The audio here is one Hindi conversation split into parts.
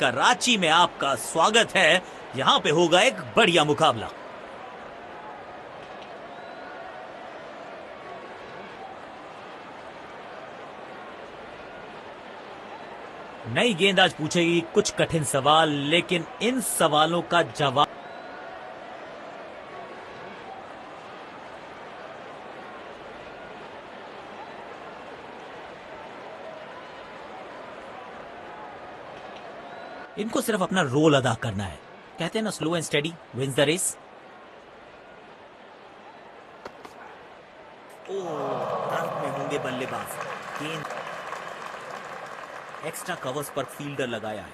कराची में आपका स्वागत है। यहाँ पे होगा एक बढ़िया मुकाबला। नई गेंद आज पूछेगी कुछ कठिन सवाल, लेकिन इन सवालों का जवाब इनको सिर्फ अपना रोल अदा करना है। कहते हैं ना, slow and steady wins the race. तरफ में होंगे बल्लेबाज। गेंद एक्स्ट्रा कवर्स पर फील्डर लगाया है।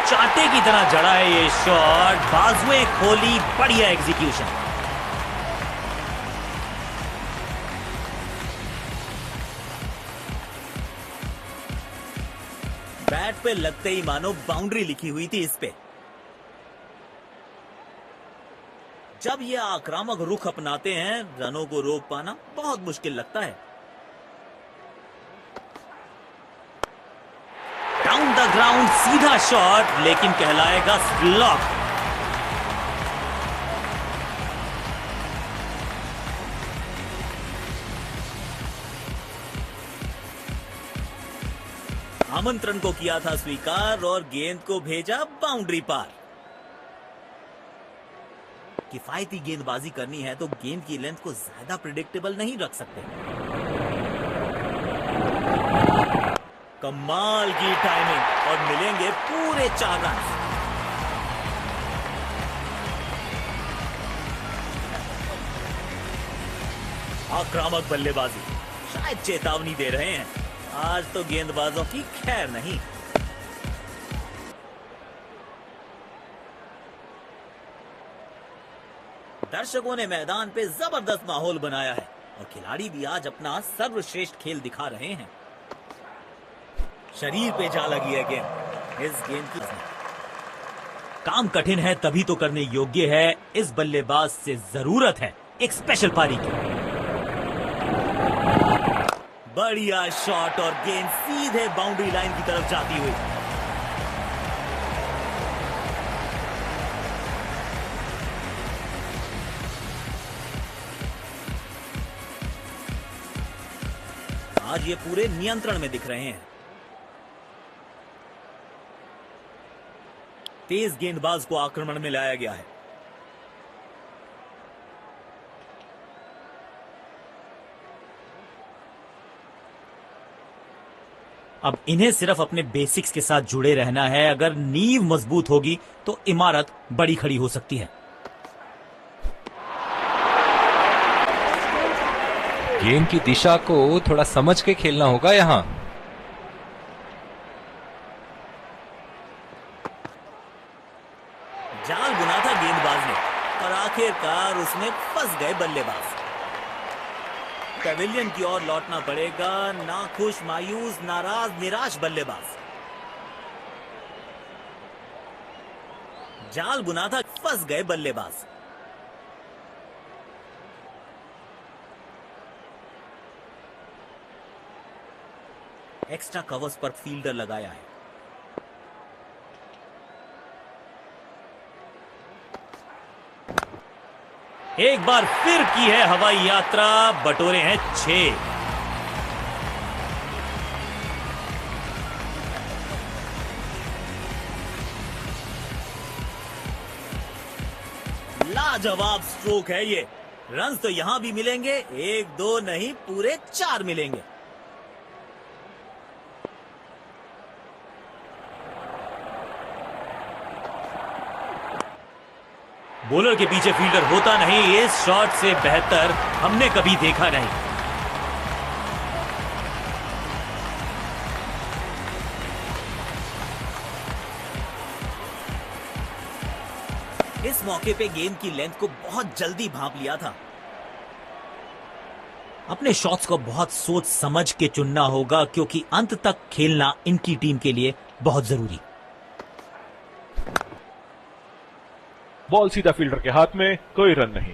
चाटे की तरह जड़ा है ये शॉट, बाजुएं खोली, बढ़िया एग्जीक्यूशन। बैट पे लगते ही मानो बाउंड्री लिखी हुई थी इस पे। जब ये आक्रामक रुख अपनाते हैं, रनों को रोक पाना बहुत मुश्किल लगता है। डाउन द ग्राउंड सीधा शॉट, लेकिन कहलाएगा स्लॉप। आमंत्रण को किया था स्वीकार और गेंद को भेजा बाउंड्री पार। किफायती गेंदबाजी करनी है तो गेंद की लेंथ को ज्यादा प्रिडिक्टेबल नहीं रख सकते। कमाल की टाइमिंग और मिलेंगे पूरे 4 रन। आक्रामक बल्लेबाजी, शायद चेतावनी दे रहे हैं, आज तो गेंदबाजों की खैर नहीं। दर्शकों ने मैदान पे जबरदस्त माहौल बनाया है और खिलाड़ी भी आज अपना सर्वश्रेष्ठ खेल दिखा रहे हैं। शरीर पे जा लगी है गेंद। इस गेंद की काम कठिन है तभी तो करने योग्य है। इस बल्लेबाज से जरूरत है एक स्पेशल पारी की। बढ़िया शॉट और गेंद सीधे बाउंड्री लाइन की तरफ जाती हुई। आज ये पूरे नियंत्रण में दिख रहे हैं। तेज गेंदबाज को आक्रमण में लाया गया है। अब इन्हें सिर्फ अपने बेसिक्स के साथ जुड़े रहना है। अगर नींव मजबूत होगी तो इमारत बड़ी खड़ी हो सकती है। गेंद की दिशा को थोड़ा समझ के खेलना होगा यहां। जाल बुना था गेंदबाज ने और आखिरकार उसमें फंस गए बल्लेबाज। पेविलियन की ओर लौटना पड़ेगा। नाखुश, मायूस, नाराज, निराश बल्लेबाज। जाल बुना था, फंस गए बल्लेबाज। एक्स्ट्रा कवर्स पर फील्डर लगाया है। एक बार फिर की है हवाई यात्रा, बटोरे हैं 6। लाजवाब स्ट्रोक है ये। रन्स तो यहां भी मिलेंगे, 1 2 नहीं, पूरे 4 मिलेंगे। बॉलर के पीछे फील्डर होता नहीं, इस शॉट से बेहतर हमने कभी देखा नहीं। इस मौके पे गेंद की लेंथ को बहुत जल्दी भांप लिया था। अपने शॉट्स को बहुत सोच समझ के चुनना होगा, क्योंकि अंत तक खेलना इनकी टीम के लिए बहुत जरूरी। बॉल सीधा फील्डर के हाथ में, कोई रन नहीं।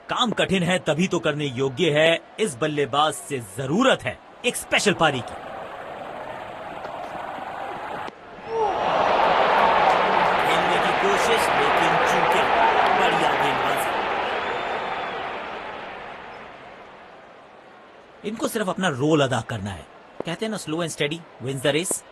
काम कठिन है तभी तो करने योग्य है, इस बल्लेबाज से जरूरत है एक स्पेशल पारी की। खेलने की कोशिश लेकिन चूके। बढ़िया गेंदबाजी। इनको सिर्फ अपना रोल अदा करना है। कहते हैं ना, slow and steady wins the race.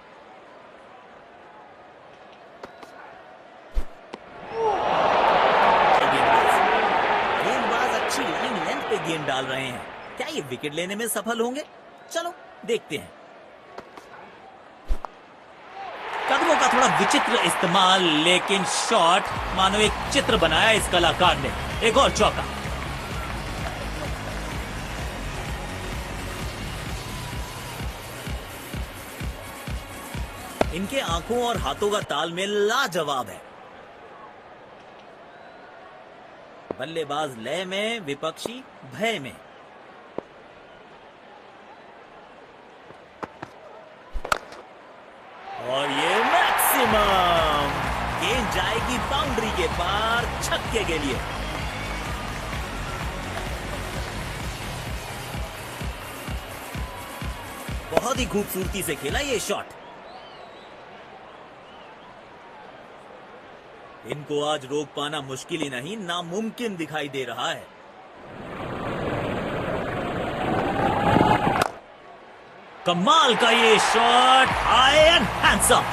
गेंद डाल रहे हैं। क्या ये विकेट लेने में सफल होंगे? चलो देखते हैं। कदमों का थोड़ा विचित्र इस्तेमाल, लेकिन शॉट मानो एक चित्र बनाया इस कलाकार ने। एक और चौका। इनके आंखों और हाथों का तालमेल लाजवाब है। बल्लेबाज लय में, विपक्षी भय में। और ये मैक्सिमम। गेंद जाएगी बाउंड्री के पार, छक्के के लिए। बहुत ही खूबसूरती से खेला ये शॉट। इनको आज रोक पाना मुश्किल ही नहीं, नामुमकिन दिखाई दे रहा है। कमाल का ये शॉट, हाई एंड हैंडसम।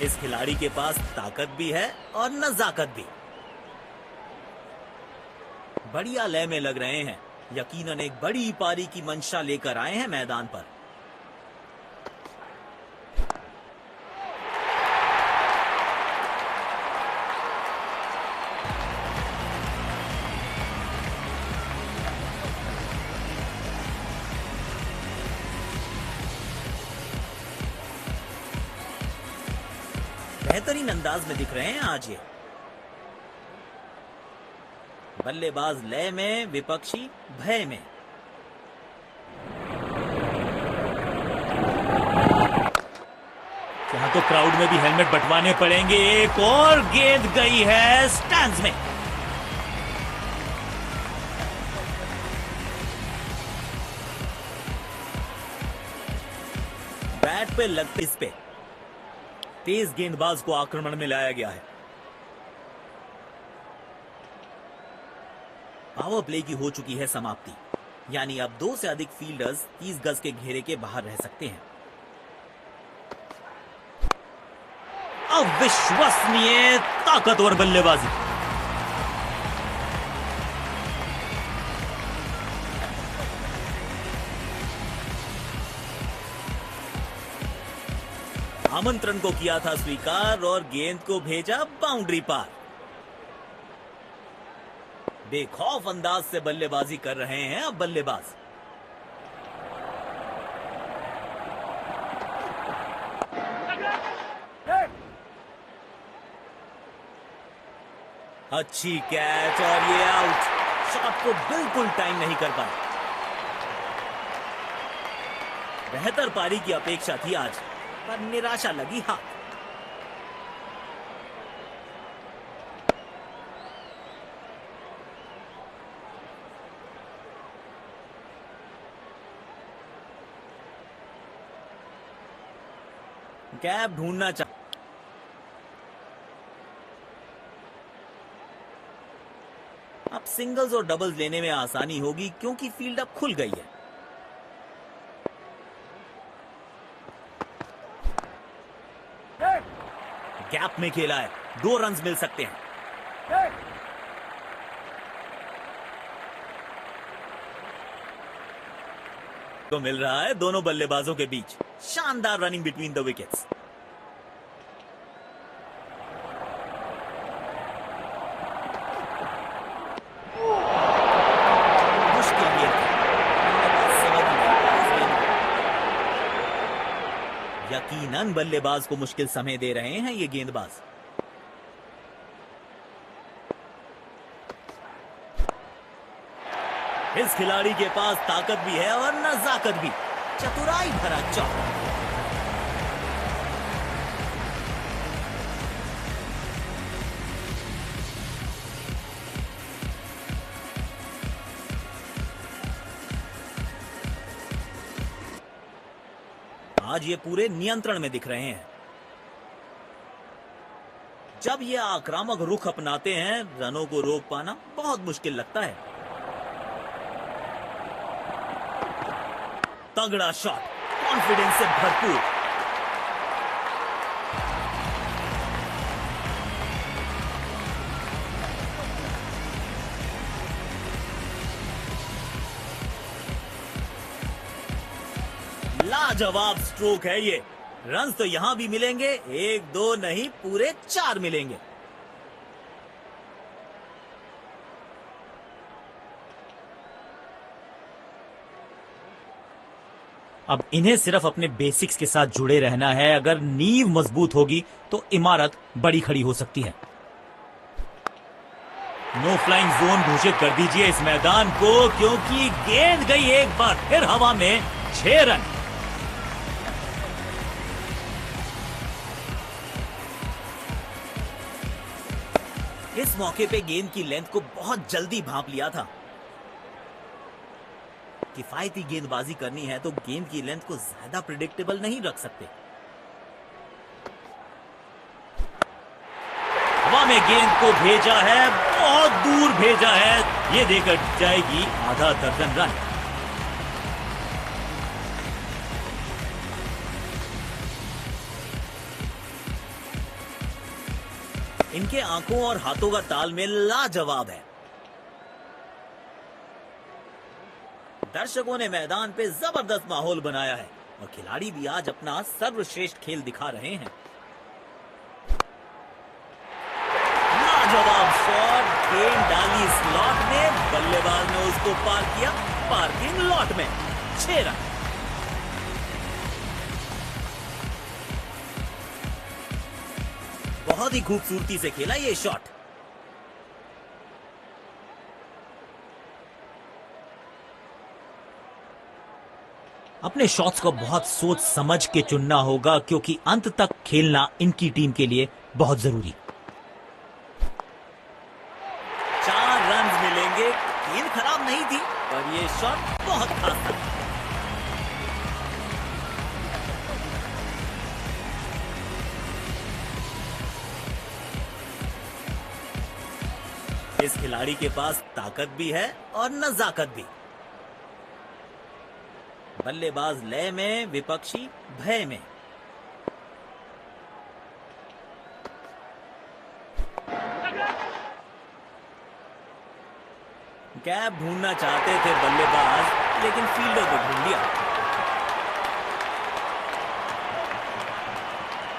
इस खिलाड़ी के पास ताकत भी है और नजाकत भी। बढ़िया लय में लग रहे हैं। यकीनन एक बड़ी पारी की मंशा लेकर आए हैं मैदान पर। बेहतरीन अंदाज में दिख रहे हैं आज ये। बल्लेबाज लय में, विपक्षी भय में। यहां तो क्राउड में भी हेलमेट बंटवाने पड़ेंगे। एक और गेंद गई है स्टैंड्स में। बैट पे लगते इस पे तेज गेंदबाज को आक्रमण में लाया गया है। पावर प्ले की हो चुकी है समाप्ति, यानी अब 2 से अधिक फील्डर्स 30 गज के घेरे के बाहर रह सकते हैं। अविश्वसनीय ताकतवर बल्लेबाजी। आमंत्रण को किया था स्वीकार और गेंद को भेजा बाउंड्री पार। बेखौफ अंदाज से बल्लेबाजी कर रहे हैं अब बल्लेबाज। अच्छी कैच और ये आउट। शॉट को बिल्कुल टाइम नहीं कर पाए। बेहतर पारी की अपेक्षा थी आज, पर निराशा लगी हाथ। गैप ढूंढना चाहिए। अब सिंगल्स और डबल्स लेने में आसानी होगी क्योंकि फील्ड अब खुल गई है। गैप में खेला है, 2 रन्स मिल सकते हैं। तो मिल रहा है दोनों बल्लेबाजों के बीच। शानदार रनिंग बिटवीन द विकेट्स। मुश्किल गेंद यकीनन बल्लेबाज को मुश्किल समय दे रहे हैं ये गेंदबाज। इस खिलाड़ी के पास ताकत भी है और नजाकत भी। चतुराई भरा चौका। आज ये पूरे नियंत्रण में दिख रहे हैं। जब ये आक्रामक रुख अपनाते हैं, रनों को रोक पाना बहुत मुश्किल लगता है। तगड़ा शॉट, कॉन्फिडेंस से भरपूर। लाजवाब स्ट्रोक है ये। रन्स तो यहां भी मिलेंगे, 1-2 नहीं, पूरे 4 मिलेंगे। अब इन्हें सिर्फ अपने बेसिक्स के साथ जुड़े रहना है। अगर नींव मजबूत होगी तो इमारत बड़ी खड़ी हो सकती है। नो फ्लाइंग जोन घोषित कर दीजिए इस मैदान को, क्योंकि गेंद गई एक बार फिर हवा में। 6 रन। इस मौके पे गेंद की लेंथ को बहुत जल्दी भांप लिया था। किफायती गेंदबाजी करनी है तो गेंद की लेंथ को ज्यादा प्रिडिक्टेबल नहीं रख सकते। हवा में गेंद को भेजा है, बहुत दूर भेजा है। ये देकर जाएगी आधा दर्जन रन। इनके आंखों और हाथों का तालमेल लाजवाब है। दर्शकों ने मैदान पे जबरदस्त माहौल बनाया है और खिलाड़ी भी आज अपना सर्वश्रेष्ठ खेल दिखा रहे हैं। लाजवाब शॉट, गेंद डाली स्लॉट में, बल्लेबाज ने उसको पार किया पार्किंग लॉट में। 6 रन। बहुत ही खूबसूरती से खेला ये शॉट। अपने शॉट्स को बहुत सोच समझ के चुनना होगा, क्योंकि अंत तक खेलना इनकी टीम के लिए बहुत जरूरी। 4 रन मिलेंगे। गेंद खराब नहीं थी, पर ये शॉट बहुत खास था। इस खिलाड़ी के पास ताकत भी है और नजाकत भी। बल्लेबाज लय में, विपक्षी भय में। गैप ढूंढना चाहते थे बल्लेबाज, लेकिन फील्डर को ढूंढ लिया।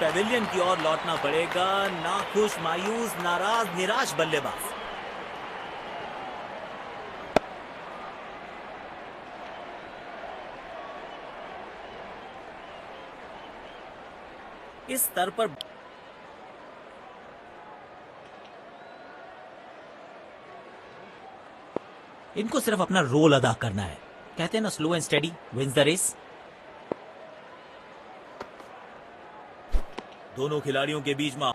पैवेलियन की ओर लौटना पड़ेगा। नाखुश, मायूस, नाराज, निराश बल्लेबाज। इस स्तर पर इनको सिर्फ अपना रोल अदा करना है। कहते हैं ना, slow and steady wins the race. दोनों खिलाड़ियों के बीच में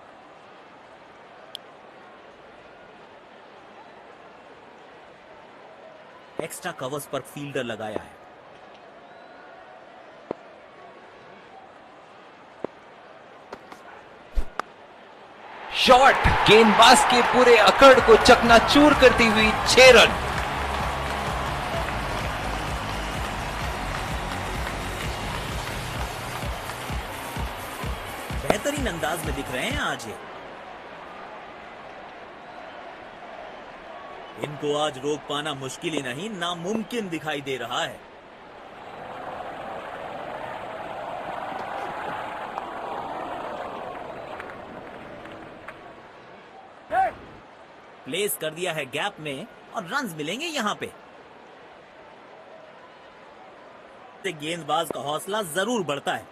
एक्स्ट्रा कवर्स पर फील्डर लगाया है। शॉट गेंदबाज के पूरे अकड़ को चकनाचूर करती हुई 6 रन। बेहतरीन अंदाज में दिख रहे हैं आज ये। इनको आज रोक पाना मुश्किल ही नहीं, नामुमकिन दिखाई दे रहा है। प्लेस कर दिया है गैप में और रन्स मिलेंगे यहां पे। गेंदबाज का हौसला जरूर बढ़ता है।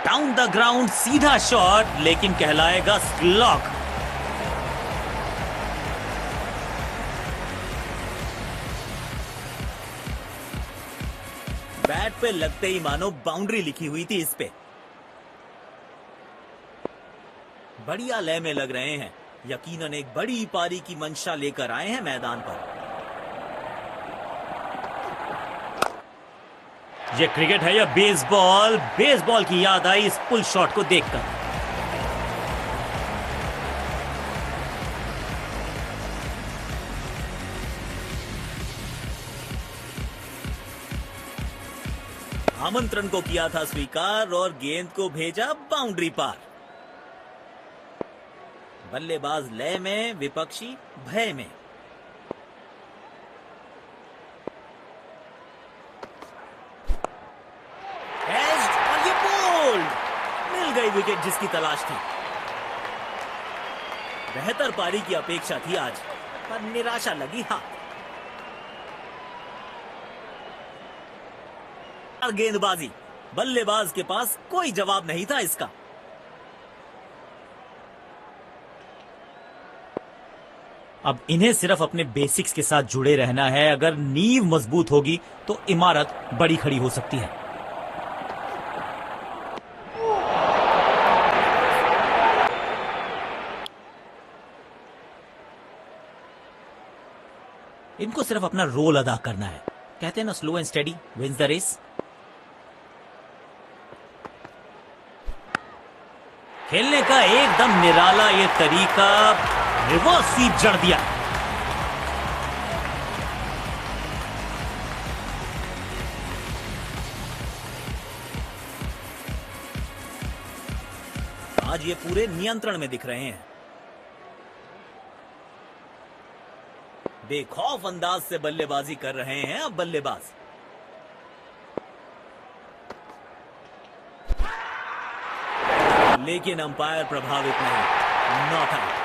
डाउन द ग्राउंड सीधा शॉट, लेकिन कहलाएगा स्लॉक। बैट पे लगते ही मानो बाउंड्री लिखी हुई थी इस पे। बढ़िया लय में लग रहे हैं। यकीनन एक बड़ी पारी की मंशा लेकर आए हैं मैदान पर। ये क्रिकेट है या बेसबॉल? बेसबॉल की याद आई इस पुल शॉट को देखकर। आमंत्रण को किया था स्वीकार और गेंद को भेजा बाउंड्री पार। बल्लेबाज लय में, विपक्षी भय में। एज्ड और ये बोल्ड। मिल गई विकेट जिसकी तलाश थी। बेहतर पारी की अपेक्षा थी आज, पर निराशा लगी हाथ। गेंदबाजी, बल्लेबाज के पास कोई जवाब नहीं था इसका। अब इन्हें सिर्फ अपने बेसिक्स के साथ जुड़े रहना है। अगर नींव मजबूत होगी तो इमारत बड़ी खड़ी हो सकती है। इनको सिर्फ अपना रोल अदा करना है। कहते हैं ना, slow and steady wins the race. खेलने का एकदम निराला ये तरीका। रिवर्स स्वीप जड़ दिया। आज ये पूरे नियंत्रण में दिख रहे हैं। बेखौफ अंदाज से बल्लेबाजी कर रहे हैं अब बल्लेबाज। लेकिन अंपायर प्रभावित नहीं। Not out.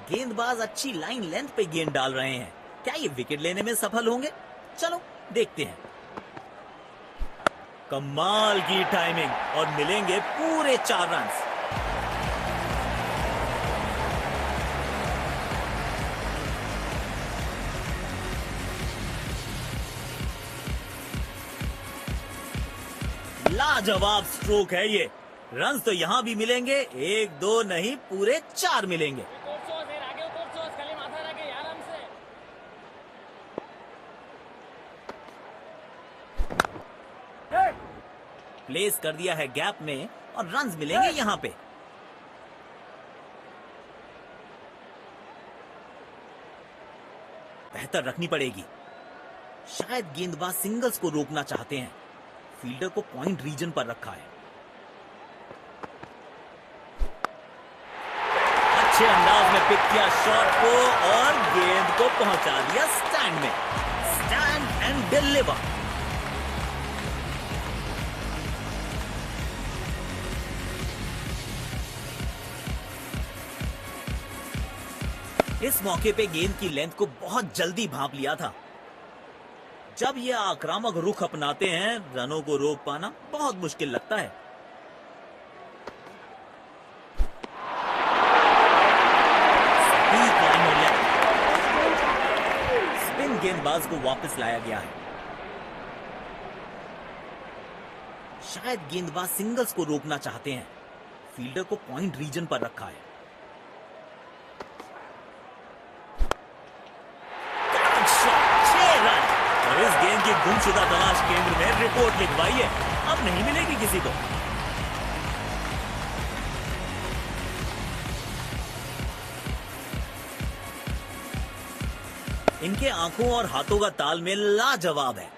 गेंदबाज अच्छी लाइन लेंथ पे गेंद डाल रहे हैं। क्या ये विकेट लेने में सफल होंगे? चलो देखते हैं। कमाल की टाइमिंग और मिलेंगे पूरे 4 रन। लाजवाब स्ट्रोक है ये। रन तो यहां भी मिलेंगे, 1 2 नहीं पूरे 4 मिलेंगे। प्लेस कर दिया है गैप में और रन्स मिलेंगे यहां पे। बेहतर रखनी पड़ेगी। शायद गेंदबाज सिंगल्स को रोकना चाहते हैं। फील्डर को पॉइंट रीजन पर रखा है। अच्छे अंदाज में पिक किया शॉट को और गेंद को पहुंचा दिया स्टैंड में। Stand and deliver. इस मौके पे गेंद की लेंथ को बहुत जल्दी भांप लिया था। जब ये आक्रामक रुख अपनाते हैं, रनों को रोक पाना बहुत मुश्किल लगता है। स्पिन गेंदबाज को वापस लाया गया है। शायद गेंदबाज सिंगल्स को रोकना चाहते हैं। फील्डर को पॉइंट रीजन पर रखा है। इस गेंद की गुमशुदा तलाश केंद्र में रिपोर्ट लिखवाई है। अब नहीं मिलेगी किसी को। इनके आंखों और हाथों का तालमेल लाजवाब है।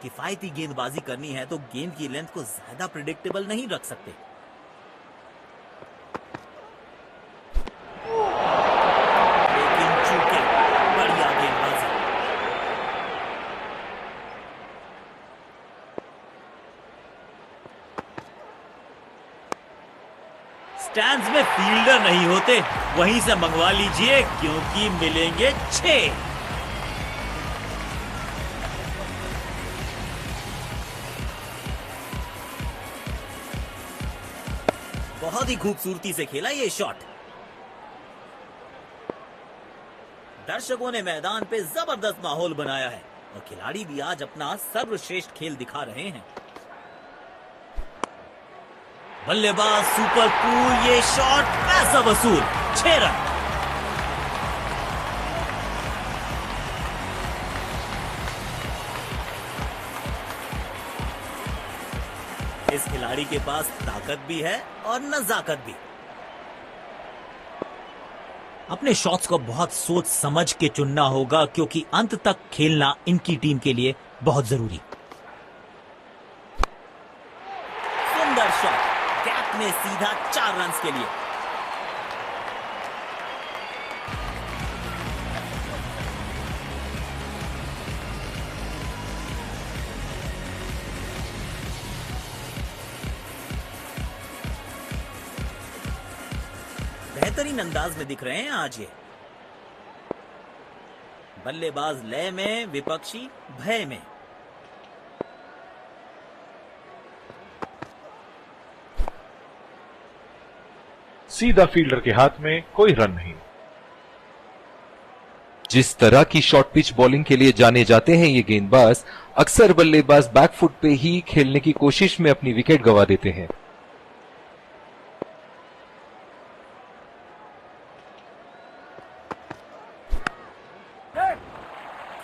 किफायती गेंदबाजी करनी है तो गेंद की लेंथ को ज्यादा प्रिडिक्टेबल नहीं रख सकते। स्टैंड्स में फील्डर नहीं होते, वहीं से मंगवा लीजिए क्योंकि मिलेंगे 6। बहुत बहुत ही खूबसूरती से खेला ये शॉट। दर्शकों ने मैदान पे जबरदस्त माहौल बनाया है और खिलाड़ी भी आज अपना सर्वश्रेष्ठ खेल दिखा रहे हैं। बल्लेबाज सुपर कूल, ये शॉट पैसा वसूल, 6 रन। इस खिलाड़ी के पास ताकत भी है और नजाकत भी। अपने शॉट्स को बहुत सोच समझ के चुनना होगा क्योंकि अंत तक खेलना इनकी टीम के लिए बहुत जरूरी। सुंदर शॉट, गैप में सीधा 4 रन के लिए। बेहतरीन अंदाज में दिख रहे हैं आज ये। बल्लेबाज लय में, विपक्षी भय में। सीधा फील्डर के हाथ में कोई रन नहीं। जिस तरह की शॉर्ट पिच बॉलिंग के लिए जाने जाते हैं ये गेंदबाज, अक्सर बल्लेबाज बैकफुट पे ही खेलने की कोशिश में अपनी विकेट गंवा देते हैं।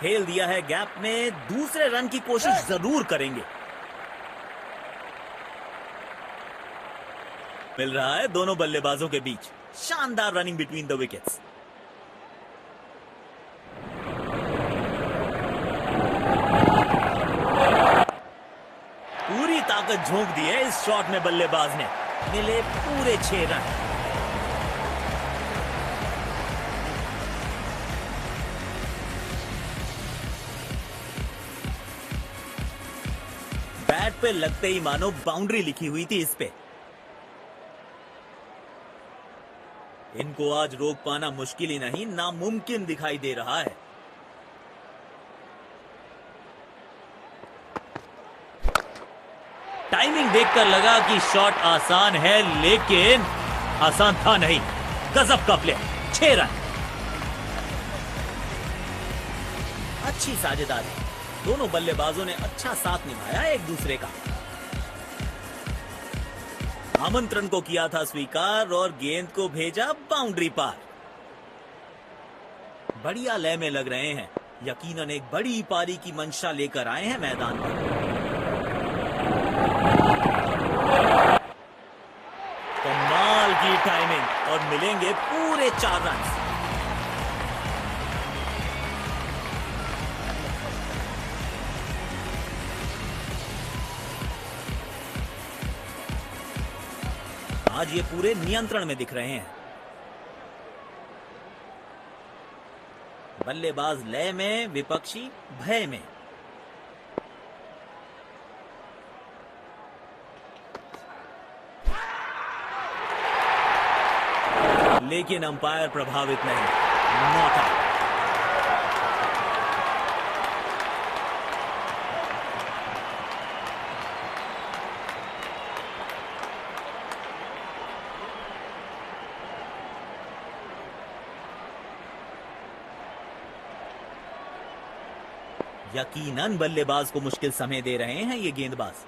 खेल दिया है गैप में, दूसरे रन की कोशिश जरूर करेंगे। मिल रहा है दोनों बल्लेबाजों के बीच। शानदार रनिंग बिटवीन द विकेट्स। पूरी ताकत झोंक दी है इस शॉट में बल्लेबाज ने। मिले पूरे 6 रन। बैट पे लगते ही मानो बाउंड्री लिखी हुई थी इस पे। इनको आज रोक पाना मुश्किल ही नहीं, नामुमकिन दिखाई दे रहा है। टाइमिंग देखकर लगा कि शॉट आसान है, लेकिन आसान था नहीं। गजब का प्ले, 6 रन। अच्छी साझेदारी, दोनों बल्लेबाजों ने अच्छा साथ निभाया एक दूसरे का। आमंत्रण को किया था स्वीकार और गेंद को भेजा बाउंड्री पार। बढ़िया लय में लग रहे हैं, यकीनन एक बड़ी पारी की मंशा लेकर आए हैं मैदान पर। कमाल की टाइमिंग और मिलेंगे पूरे 4 रन। आज ये पूरे नियंत्रण में दिख रहे हैं। बल्लेबाज लय में, विपक्षी भय में। लेकिन अंपायर प्रभावित नहीं, नॉट आउट। यकीनन बल्लेबाज को मुश्किल समय दे रहे हैं ये गेंदबाज।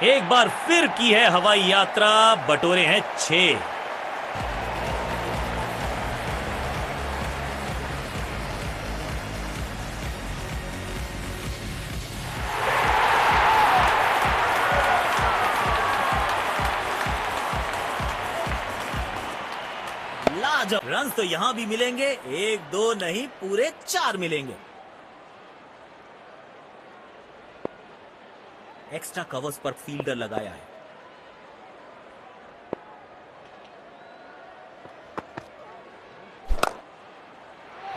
एक बार फिर की है हवाई यात्रा, बटोरे हैं 6। लाजवाब रन तो यहां भी मिलेंगे, 1 2 नहीं पूरे 4 मिलेंगे। एक्स्ट्रा कवर्स पर फील्डर लगाया है।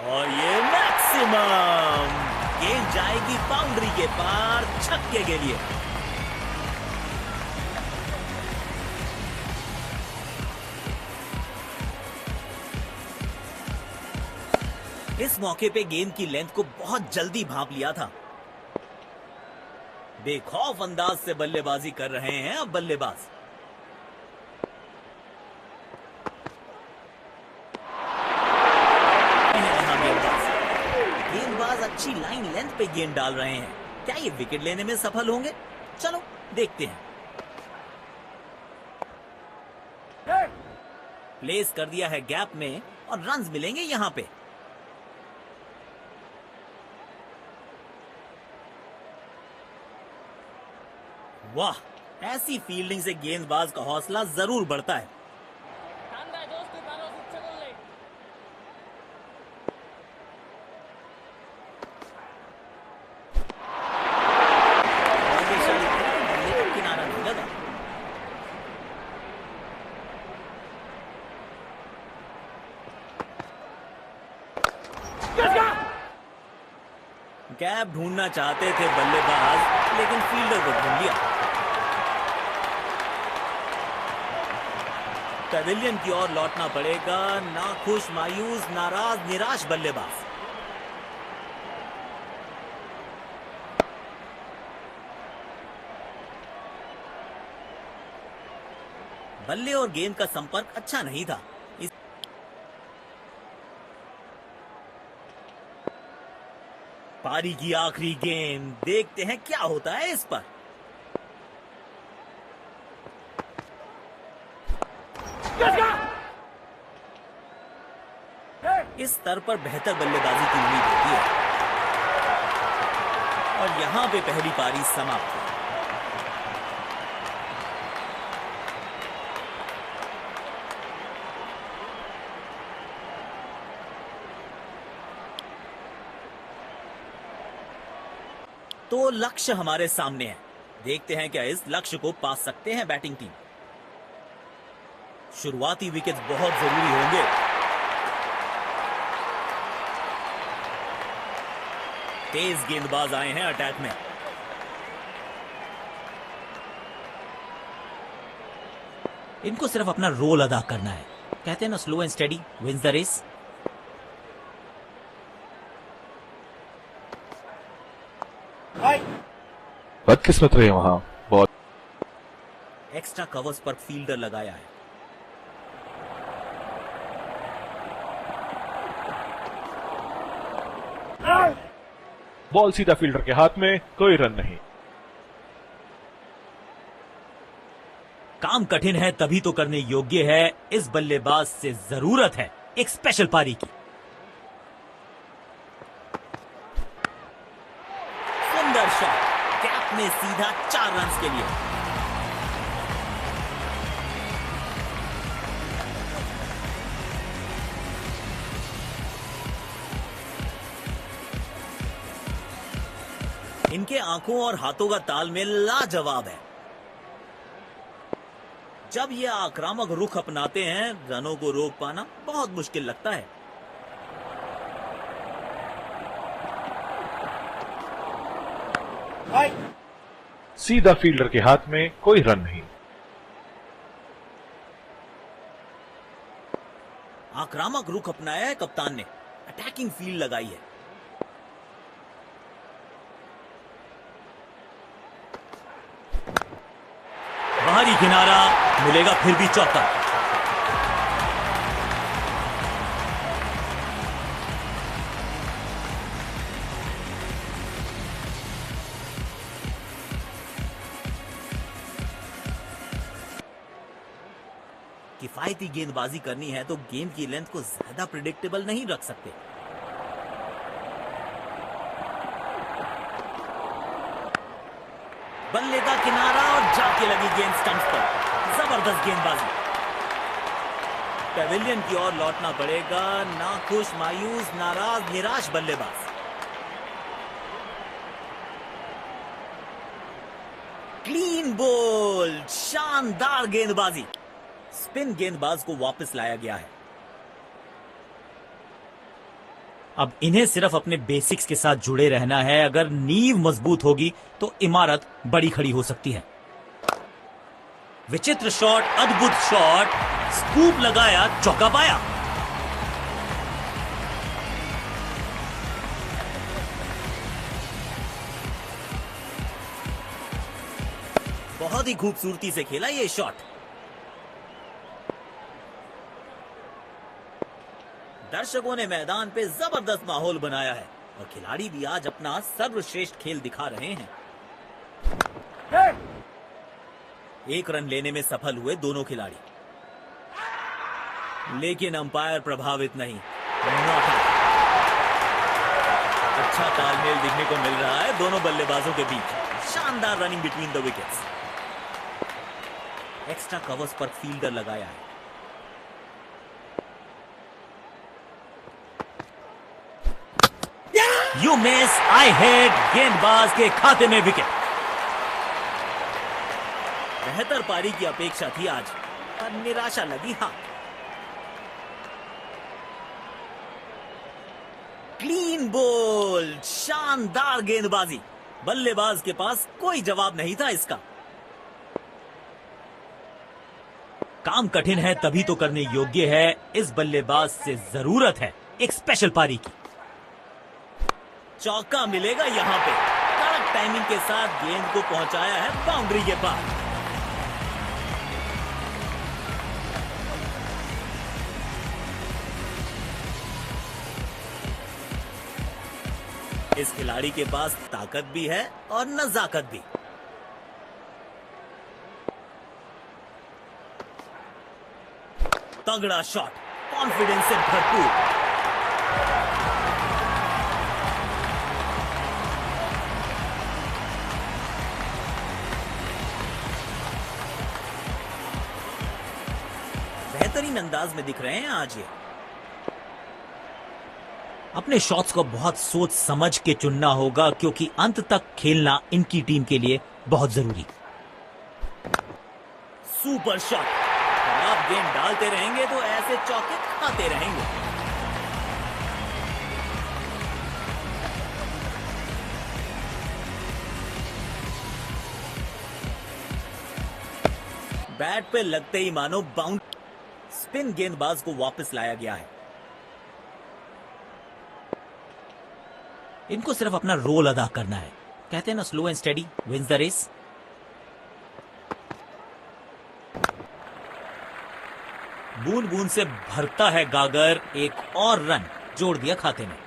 और ये मैक्सिमम, गेंद जाएगी बाउंड्री के पार, छक्के के लिए। इस मौके पे गेंद की लेंथ को बहुत जल्दी भांप लिया था। बेखौफ अंदाज से बल्लेबाजी कर रहे हैं अब बल्लेबाज। गेंदबाज अच्छी लाइन लेंथ पे गेंद डाल रहे हैं। क्या ये विकेट लेने में सफल होंगे? चलो देखते हैं। प्लेस कर दिया है गैप में और रन्स मिलेंगे यहां पे। वाह, ऐसी फील्डिंग से गेंदबाज का हौसला जरूर बढ़ता है। किनारा नहीं लगा। गैप ढूंढना चाहते थे बल्लेबाज, लेकिन फील्डर को ढूंढ लिया। पैवेलियन की ओर लौटना पड़ेगा। नाखुश, मायूस, नाराज, निराश बल्लेबाज। बल्ले और गेंद का संपर्क अच्छा नहीं था। पारी की आखिरी गेंद, देखते हैं क्या होता है इस पर। इस स्तर पर बेहतर बल्लेबाजी की उम्मीद होती है और यहां पे पहली पारी समाप्त। तो लक्ष्य हमारे सामने है। देखते हैं क्या इस लक्ष्य को पा सकते हैं बैटिंग टीम। शुरुआती विकेट बहुत जरूरी होंगे। तेज गेंदबाज आए हैं अटैक में। इनको सिर्फ अपना रोल अदा करना है। कहते हैं ना, slow and steady wins the race. बदकिस्मत रहे वहां। बॉल एक्स्ट्रा कवर्स पर फील्डर लगाया है। बॉल सीधा फील्डर के हाथ में, कोई रन नहीं। काम कठिन है तभी तो करने योग्य है। इस बल्लेबाज से जरूरत है एक स्पेशल पारी की। सुंदर शॉट, कैप में सीधा 4 रन के लिए। इनके आंखों और हाथों का तालमेल लाजवाब है। जब ये आक्रामक रुख अपनाते हैं, रनों को रोक पाना बहुत मुश्किल लगता है। सीधा फील्डर के हाथ में, कोई रन नहीं। आक्रामक रुख अपनाया है कप्तान ने। अटैकिंग फील्ड लगाई है। बाहरी किनारा, मिलेगा फिर भी चौका। किफायती गेंदबाजी करनी है तो गेंद की लेंथ को ज्यादा प्रिडिक्टेबल नहीं रख सकते। बल्ले का किनारा और जाके लगी गेंद स्टंप्स पर। जबरदस्त गेंदबाजी। पैवेलियन की ओर लौटना पड़ेगा। नाखुश, मायूस, नाराज, निराश बल्लेबाज। क्लीन बोल्ड, शानदार गेंदबाजी। स्पिन गेंदबाज को वापस लाया गया है। अब इन्हें सिर्फ अपने बेसिक्स के साथ जुड़े रहना है। अगर नींव मजबूत होगी तो इमारत बड़ी खड़ी हो सकती है। विचित्र शॉट, अद्भुत शॉट, स्कूप लगाया, चौका पाया। बहुत ही खूबसूरती से खेला ये शॉट। दर्शकों ने मैदान पे जबरदस्त माहौल बनाया है और खिलाड़ी भी आज अपना सर्वश्रेष्ठ खेल दिखा रहे हैं। एक रन लेने में सफल हुए दोनों खिलाड़ी, लेकिन अंपायर प्रभावित नहीं। Not out। अच्छा तालमेल दिखने को मिल रहा है दोनों बल्लेबाजों के बीच। शानदार running between the wickets. Extra covers पर फील्डर लगाया है। यू मिस, आई हिट, गेंदबाज के खाते में विकेट। बेहतर पारी की अपेक्षा थी आज, पर निराशा लगी हाथ। क्लीन बोल्ड, शानदार गेंदबाजी। बल्लेबाज के पास कोई जवाब नहीं था इसका। काम कठिन है तभी तो करने योग्य है। इस बल्लेबाज से जरूरत है एक स्पेशल पारी की। चौका मिलेगा यहां पे। कड़क टाइमिंग के साथ गेंद को पहुंचाया है बाउंड्री के पार। इस खिलाड़ी के पास ताकत भी है और नजाकत भी। तगड़ा शॉट, कॉन्फिडेंस से भरपूर। बेहतरीन अंदाज में दिख रहे हैं आज ये। अपने शॉट्स को बहुत सोच समझ के चुनना होगा, क्योंकि अंत तक खेलना इनकी टीम के लिए बहुत जरूरी। Super shot. आप गेंद डालते रहेंगे तो ऐसे चौके खाते रहेंगे। बैट पे लगते ही मानो बाउंड। स्पिन गेंदबाज को वापस लाया गया है। इनको सिर्फ अपना रोल अदा करना है। कहते हैं ना, slow and steady wins the race. बूंद बूंद से भरता है गागर। एक और रन जोड़ दिया खाते में।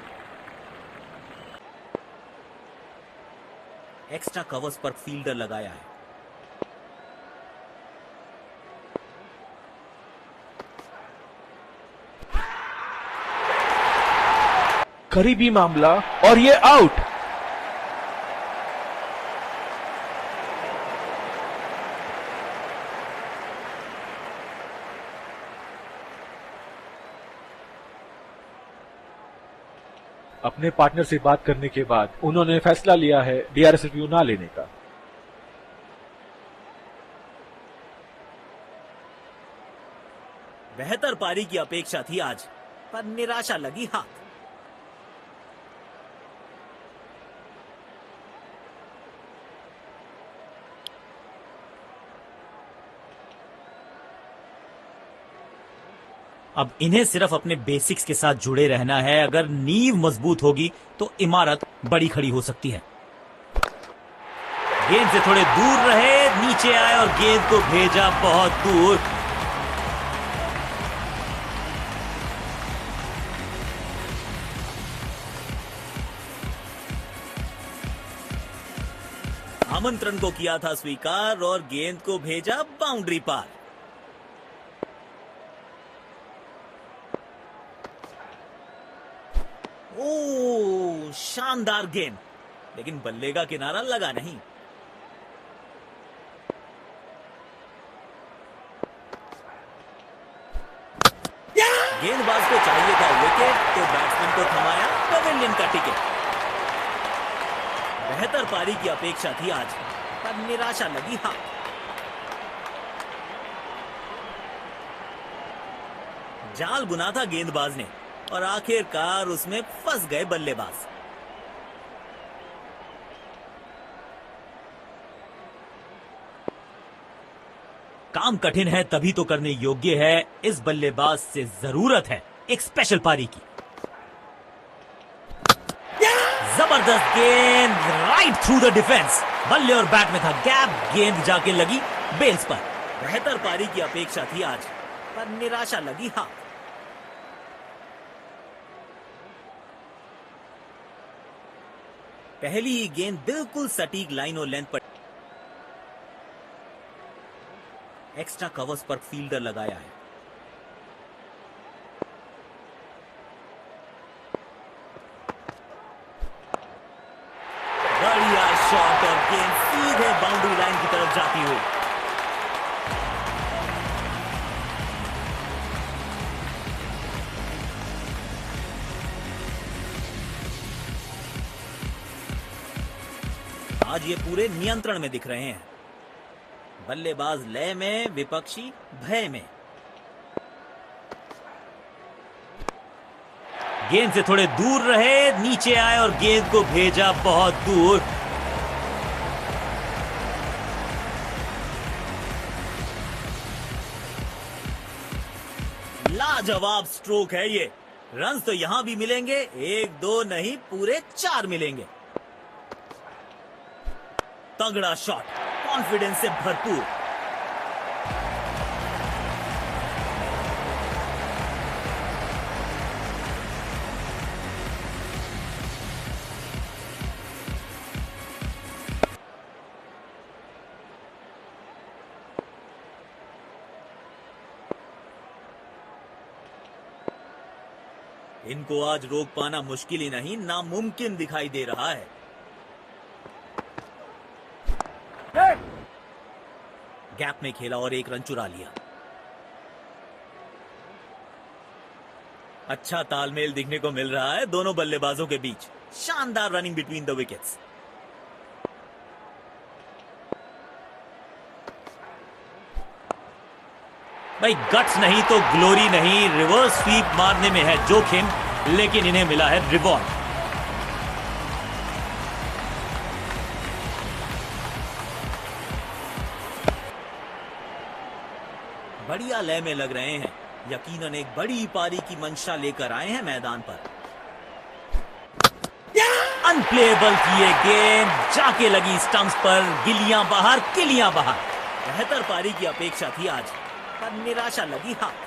एक्स्ट्रा कवर्स पर फील्डर लगाया है। करीबी मामला और ये आउट। अपने पार्टनर से बात करने के बाद उन्होंने फैसला लिया है डीआरएस रिव्यू ना लेने का। बेहतर पारी की अपेक्षा थी आज, पर निराशा लगी हाथ। अब इन्हें सिर्फ अपने बेसिक्स के साथ जुड़े रहना है। अगर नींव मजबूत होगी तो इमारत बड़ी खड़ी हो सकती है। गेंद से थोड़े दूर रहे, नीचे आए और गेंद को भेजा बहुत दूर। आमंत्रण को किया था स्वीकार और गेंद को भेजा बाउंड्री पार। ओह, शानदार गेंद, लेकिन बल्ले का किनारा लगा नहीं। गेंदबाज को चाहिए था विकेट, तो बैट्समैन को थमाया पवेलियन का टिकट। बेहतर पारी की अपेक्षा थी आज, पर निराशा लगी हाथ। जाल बुना था गेंदबाज ने और आखिरकार उसमें फंस गए बल्लेबाज। काम कठिन है तभी तो करने योग्य है। इस बल्लेबाज से जरूरत है एक स्पेशल पारी की। जबरदस्त गेंद, राइट थ्रू द डिफेंस। बल्ले और बैट में था गैप, गेंद जाके लगी बेल्स पर। बेहतर पारी की अपेक्षा थी आज, पर निराशा लगी हाथ। पहली ही गेंद बिल्कुल सटीक लाइन और लेंथ पर। एक्स्ट्रा कवर्स पर फील्डर लगाया है। बढ़िया शॉट और गेंद सीधे बाउंड्री लाइन की तरफ जाती हुई। आज ये पूरे नियंत्रण में दिख रहे हैं। बल्लेबाज लय में, विपक्षी भय में। गेंद से थोड़े दूर रहे, नीचे आए और गेंद को भेजा बहुत दूर। लाजवाब स्ट्रोक है ये। रन्स तो यहां भी मिलेंगे, 1 2 नहीं, पूरे 4 मिलेंगे। तगड़ा शॉट, कॉन्फिडेंस से भरपूर। इनको आज रोक पाना मुश्किल ही नहीं, नामुमकिन दिखाई दे रहा है। गैप में खेला और 1 रन चुरा लिया। अच्छा तालमेल दिखने को मिल रहा है दोनों बल्लेबाजों के बीच। शानदार रनिंग बिटवीन द विकेट्स। भाई गट्स नहीं तो ग्लोरी नहीं, रिवर्स स्वीप मारने में है जोखिम, लेकिन इन्हें मिला है रिवॉर्ड। बढ़िया लय में लग रहे हैं। यकीनन एक बड़ी पारी की मंशा लेकर आए हैं मैदान पर। अनप्लेएबल किए गेंद, जाके लगी स्टंप्स पर, गिलियां बाहर, किलियां बाहर। बेहतर पारी की अपेक्षा थी आज, पर निराशा लगी हाथ।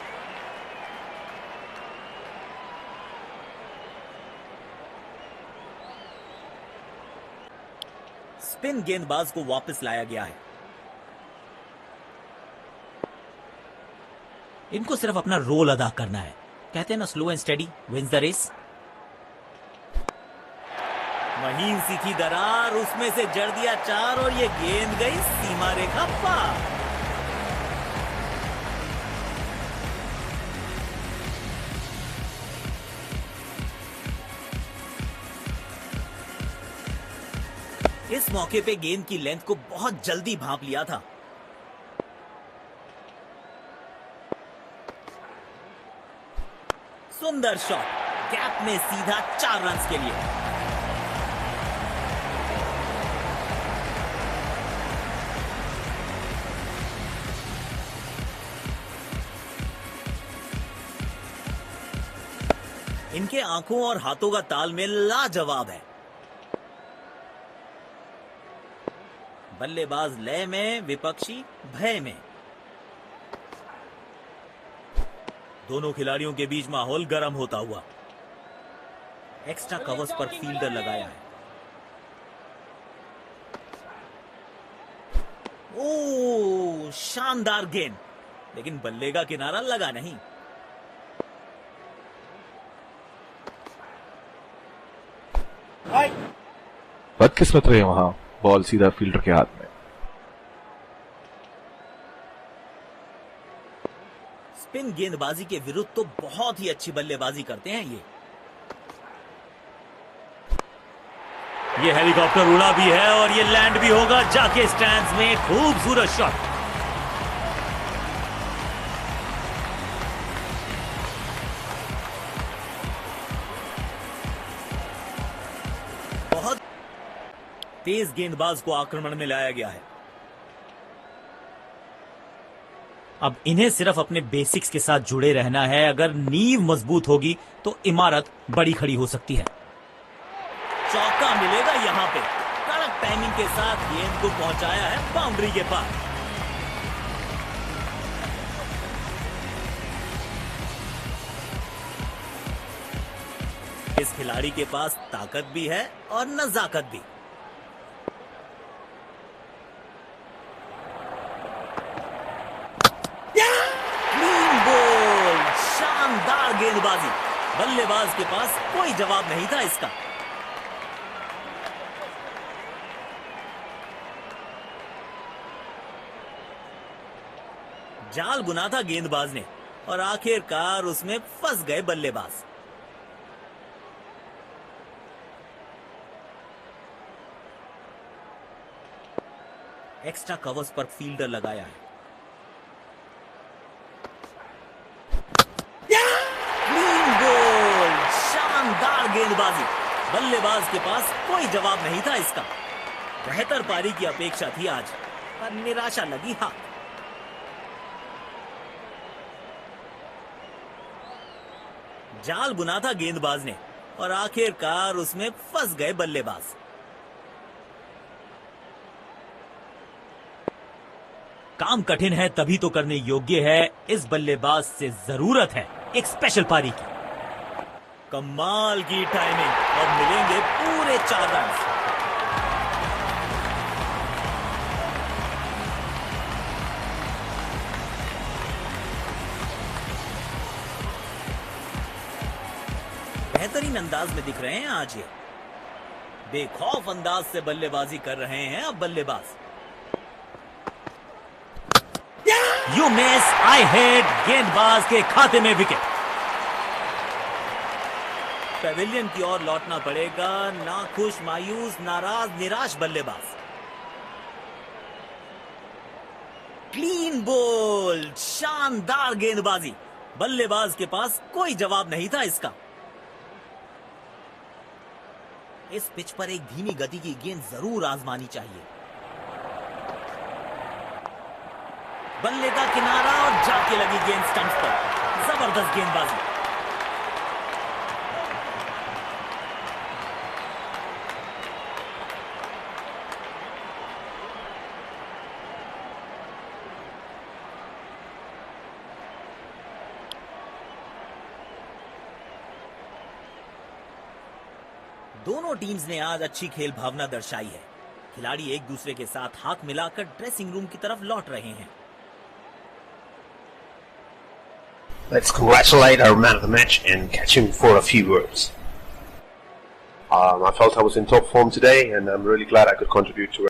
स्पिन गेंदबाज को वापस लाया गया है। इनको सिर्फ अपना रोल अदा करना है। कहते हैं ना, slow and steady wins the race. महीन सी थी दरार, उसमें से जड़ दिया 4 और ये गेंद गई सीमा रेखा पार। इस मौके पे गेंद की लेंथ को बहुत जल्दी भांप लिया था। सुंदर शॉट, गैप में सीधा 4 रन के लिए। इनके आंखों और हाथों का तालमेल लाजवाब है। बल्लेबाज लय में, विपक्षी भय में। दोनों खिलाड़ियों के बीच माहौल गर्म होता हुआ। एक्स्ट्रा कवर्स पर फील्डर लगाया है। ओ, शानदार गेंद, लेकिन बल्ले का किनारा लगा नहीं। बदकिस्मत रहे वहां, बॉल सीधा फील्डर के हाथ में। स्पिन गेंदबाजी के विरुद्ध तो बहुत ही अच्छी बल्लेबाजी करते हैं ये हेलीकॉप्टर उड़ा भी है और ये लैंड भी होगा जाके स्टैंड्स में। खूबसूरत शॉट। बहुत तेज गेंदबाज को आक्रमण में लाया गया है। अब इन्हें सिर्फ अपने बेसिक्स के साथ जुड़े रहना है। अगर नींव मजबूत होगी तो इमारत बड़ी खड़ी हो सकती है। चौका मिलेगा यहां पे, कड़क टाइमिंग के साथ गेंद को पहुंचाया है बाउंड्री के पार। इस खिलाड़ी के पास ताकत भी है और नजाकत भी। क्लीन बॉल, शानदार गेंदबाजी। बल्लेबाज के पास कोई जवाब नहीं था इसका। जाल बुना था गेंदबाज ने और आखिरकार उसमें फंस गए बल्लेबाज। एक्स्ट्रा कवर्स पर फील्डर लगाया है। क्लीन बॉल, शानदार गेंदबाजी। बल्लेबाज के पास कोई जवाब नहीं था इसका। बेहतर पारी की अपेक्षा थी आज, पर निराशा लगी हाथ। जाल बुना था गेंदबाज ने और आखिरकार उसमें फंस गए बल्लेबाज। काम कठिन है तभी तो करने योग्य है। इस बल्लेबाज से जरूरत है एक स्पेशल पारी की। कमाल की टाइमिंग और मिलेंगे पूरे 4 रन। बेहतरीन अंदाज में दिख रहे हैं आज ये। बेखौफ अंदाज से बल्लेबाजी कर रहे हैं अब बल्लेबाज। You miss, I hit. गेंदबाज के खाते में विकेट। पेविलियन की ओर लौटना पड़ेगा। नाखुश, मायूस, नाराज, निराश बल्लेबाज। क्लीन बॉल, शानदार गेंदबाजी। बल्लेबाज के पास कोई जवाब नहीं था इसका। इस पिच पर एक धीमी गति की गेंद जरूर आजमानी चाहिए। बल्ले का किनारा और जाके लगी गेंद स्टंप्स पर। जबरदस्त गेंदबाजी। दोनों टीम्स ने आज अच्छी खेल भावना दर्शाई है। खिलाड़ी एक दूसरे के साथ हाथ मिलाकर ड्रेसिंग रूम की तरफ लौट रहे हैं। Let's congratulate our man of the match and catch him for a few words. I felt I was in top form today, and I'm really glad I could contribute to